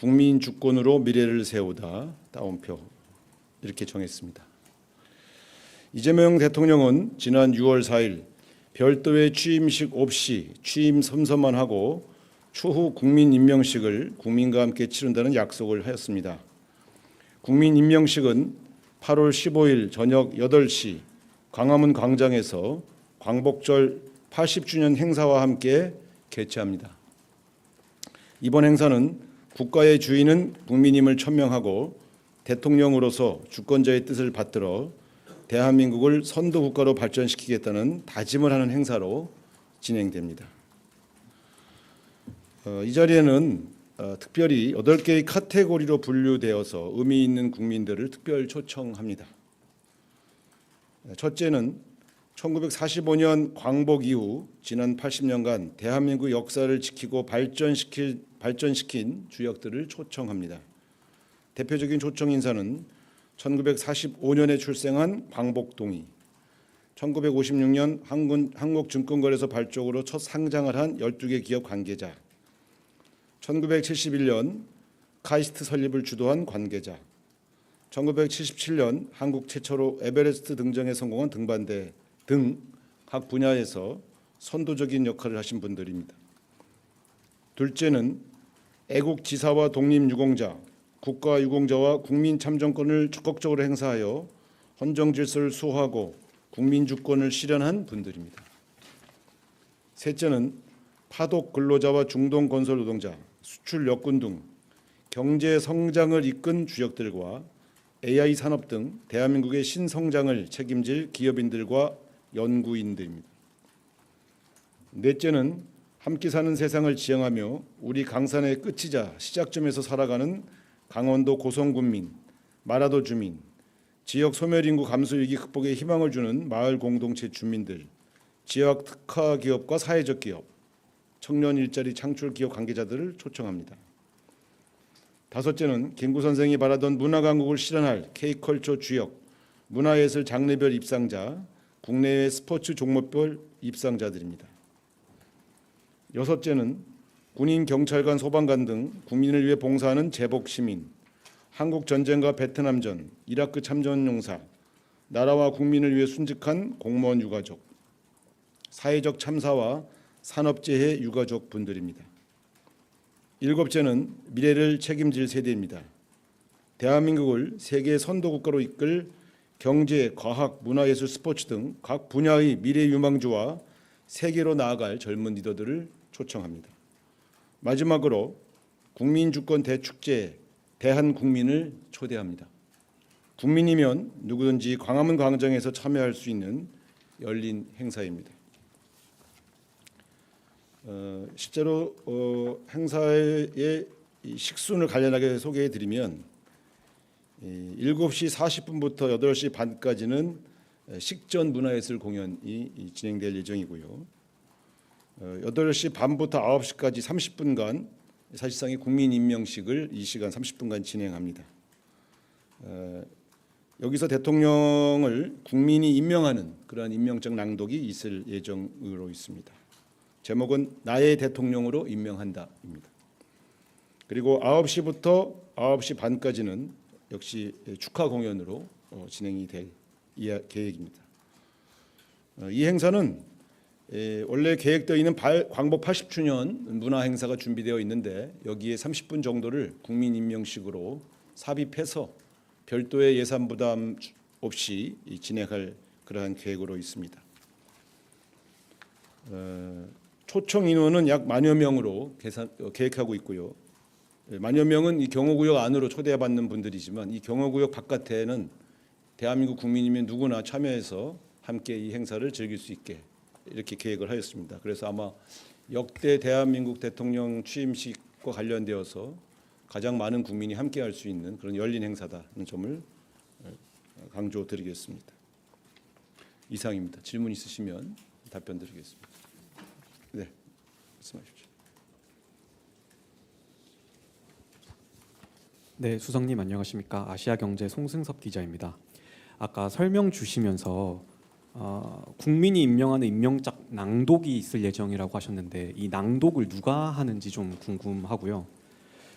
국민 주권으로 미래를 세우다. 따옴표 이렇게 정했습니다. 이재명 대통령은 지난 6월 4일 별도의 취임식 없이 취임 선서만 하고 추후 국민 임명식을 국민과 함께 치른다는 약속을 하였습니다. 국민 임명식은 8월 15일 저녁 8시 광화문 광장에서 광복절 80주년 행사와 함께 개최합니다. 이번 행사는 국가의 주인은 국민임을 천명하고 대통령으로서 주권자의 뜻을 받들어 대한민국을 선도국가로 발전시키겠다는 다짐을 하는 행사로 진행됩니다. 이 자리에는 특별히 8개의 카테고리로 분류되어서 의미 있는 국민들을 특별 초청합니다. 첫째는 1945년 광복 이후 지난 80년간 대한민국 역사를 지키고 발전시킨 주역들을 초청합니다. 대표적인 초청 인사는 1945년에 출생한 광복동이, 1956년 한국증권거래소 발족으로 첫 상장을 한 12개 기업 관계자, 1971년 카이스트 설립을 주도한 관계자, 1977년 한국 최초로 에베레스트 등정에 성공한 등반대 등 각 분야에서 선도적인 역할을 하신 분들입니다. 둘째는 애국지사와 독립유공자, 국가유공자와 국민참정권을 적극적으로 행사하여 헌정질서를 수호하고 국민주권을 실현한 분들입니다. 셋째는 파독 근로자와 중동건설 노동자, 수출 역군 등 경제 성장을 이끈 주역들과 AI 산업 등 대한민국의 신성장을 책임질 기업인들과 연구인들입니다. 넷째는 함께 사는 세상을 지향하며 우리 강산의 끝이자 시작점에서 살아가는 강원도 고성군민, 마라도 주민, 지역 소멸인구 감소 위기 극복에 희망을 주는 마을 공동체 주민들, 지역 특화 기업과 사회적 기업, 청년 일자리 창출 기업 관계자들을 초청합니다. 다섯째는 김구 선생이 바라던 문화강국을 실현할 K컬처 주역, 문화예술 장르별 입상자, 국내외 스포츠 종목별 입상자들입니다. 여섯째는 군인, 경찰관, 소방관 등 국민을 위해 봉사하는 제복 시민, 한국 전쟁과 베트남전, 이라크 참전 용사, 나라와 국민을 위해 순직한 공무원 유가족, 사회적 참사와 산업재해 유가족 분들입니다. 일곱째는 미래를 책임질 세대입니다. 대한민국을 세계 선도국가로 이끌 경제, 과학, 문화예술, 스포츠 등 각 분야의 미래 유망주와 세계로 나아갈 젊은 리더들을 초청합니다. 마지막으로 국민주권 대축제 대한국민을 초대합니다. 국민이면 누구든지 광화문 광장에서 참여할 수 있는 열린 행사입니다. 실제로 행사의 식순을 간략하게 소개해드리면 7시 40분부터 8시 반까지는 식전 문화예술 공연이 진행될 예정이고요. 8시 반부터 9시까지 30분간 사실상의 국민 임명식을 이 시간 30분간 진행합니다. 여기서 대통령을 국민이 임명하는 그러한 임명장 낭독이 있을 예정으로 있습니다. 제목은 나의 대통령으로 임명한다입니다. 그리고 9시부터 9시 반까지는 역시 축하 공연으로 진행이 될 계획입니다. 이 행사는 원래 계획되어 있는 광복 80주년 문화 행사가 준비되어 있는데 여기에 30분 정도를 국민 임명식으로 삽입해서 별도의 예산 부담 없이 진행할 그러한 계획으로 있습니다. 초청 인원은 약 10,000여 명으로 계획하고 있고요. 10,000여 명은 이 경호구역 안으로 초대받는 분들이지만 이 경호구역 바깥에는 대한민국 국민이면 누구나 참여해서 함께 이 행사를 즐길 수 있게 이렇게 계획을 하였습니다. 그래서 아마 역대 대한민국 대통령 취임식과 관련되어서 가장 많은 국민이 함께할 수 있는 그런 열린 행사다는 점을 강조드리겠습니다. 이상입니다. 질문 있으시면 답변 드리겠습니다. 네, 말씀하십시오. 네, 수석님 안녕하십니까? 아시아경제 송승섭 기자입니다. 아까 설명 주시면서 국민이 임명하는 임명장 낭독이 있을 예정이라고 하셨는데 이 낭독을 누가 하는지 좀 궁금하고요.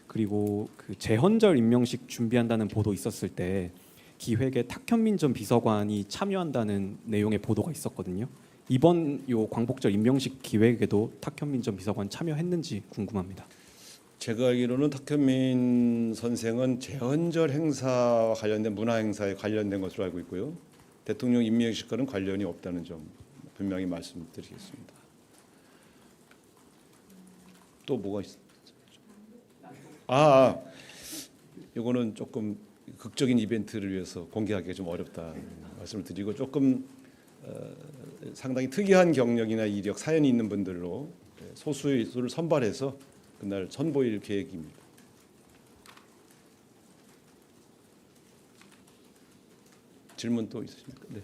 그리고 그 재헌절 임명식 준비한다는 보도 있었을 때 기획에 탁현민 전 비서관이 참여한다는 내용의 보도가 있었거든요. 이번 요 광복절 임명식 기획에도 탁현민 전 비서관 참여했는지 궁금합니다. 제가 알기로는 탁현민 선생은 재헌절 행사와 관련된 문화 행사에 관련된 것으로 알고 있고요. 대통령 임명식과는 관련이 없다는 점 분명히 말씀드리겠습니다. 또 뭐가 있어? 이거는 조금 극적인 이벤트를 위해서 공개하기가 좀 어렵다 말씀을 드리고 조금 상당히 특이한 경력이나 이력, 사연이 있는 분들로 소수를 선발해서 그날 선보일 계획입니다. 질문 또 있으십니까? 네.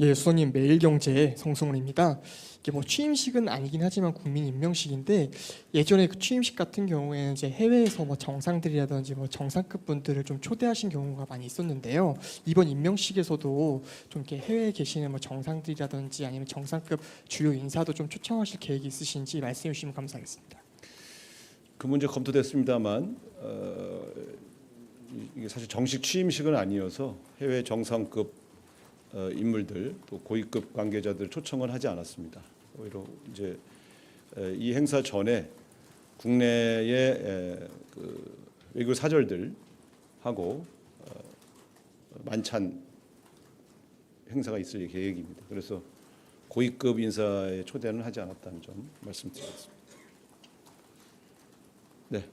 예, 수석님 매일경제 성승훈입니다. 이게 뭐 취임식은 아니긴 하지만 국민 임명식인데 예전에 그 취임식 같은 경우에는 이제 해외에서 뭐 정상들이라든지 뭐 정상급 분들을 좀 초대하신 경우가 많이 있었는데요. 이번 임명식에서도 좀 이렇게 해외에 계시는 뭐 정상들이라든지 아니면 정상급 주요 인사도 좀 초청하실 계획이 있으신지 말씀해 주시면 감사하겠습니다. 그 문제 검토됐습니다만 이게 사실 정식 취임식은 아니어서 해외 정상급 인물들 또 고위급 관계자들 초청을 하지 않았습니다. 오히려 이제 이 행사 전에 국내의 그 외교 사절들 하고 만찬 행사가 있을 계획입니다. 그래서 고위급 인사의 초대는 하지 않았다는 점 말씀드리겠습니다. 네.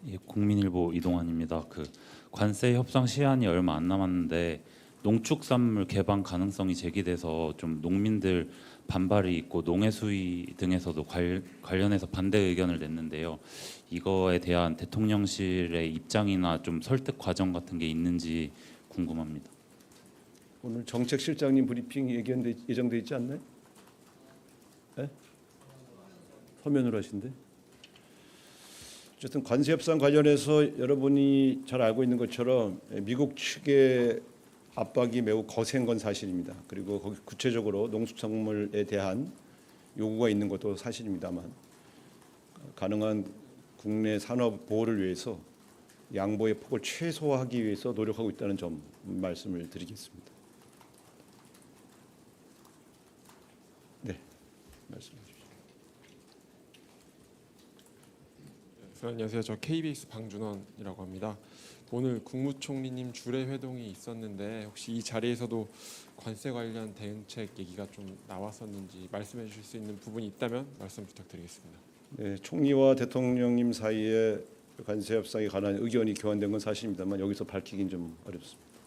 예, 국민일보 이동환입니다. 그 관세 협상 시한이 얼마 안 남았는데 농축산물 개방 가능성이 제기돼서 좀 농민들 반발이 있고 농해 수위 등에서도 관련해서 반대 의견을 냈는데요. 이거에 대한 대통령실의 입장이나 좀 설득 과정 같은 게 있는지 궁금합니다. 오늘 정책실장님 브리핑 예정돼 있지 않나요? 네? 서면으로 하신대. 어쨌든 관세 협상 관련해서 여러분이 잘 알고 있는 것처럼 미국 측의 압박이 매우 거센 건 사실입니다. 그리고 거기 구체적으로 농수산물에 대한 요구가 있는 것도 사실입니다만 가능한 국내 산업 보호를 위해서 양보의 폭을 최소화하기 위해서 노력하고 있다는 점 말씀을 드리겠습니다. 네, 말씀해 주시죠. 안녕하세요. 저 KBS 방준원이라고 합니다. 오늘 국무총리님 주례 회동이 있었는데 혹시 이 자리에서도 관세 관련 대응책 얘기가 좀 나왔었는지 말씀해 주실 수 있는 부분이 있다면 말씀 부탁드리겠습니다. 네, 총리와 대통령님 사이에 관세 협상에 관한 의견이 교환된 건 사실입니다만 여기서 밝히긴 좀 어렵습니다.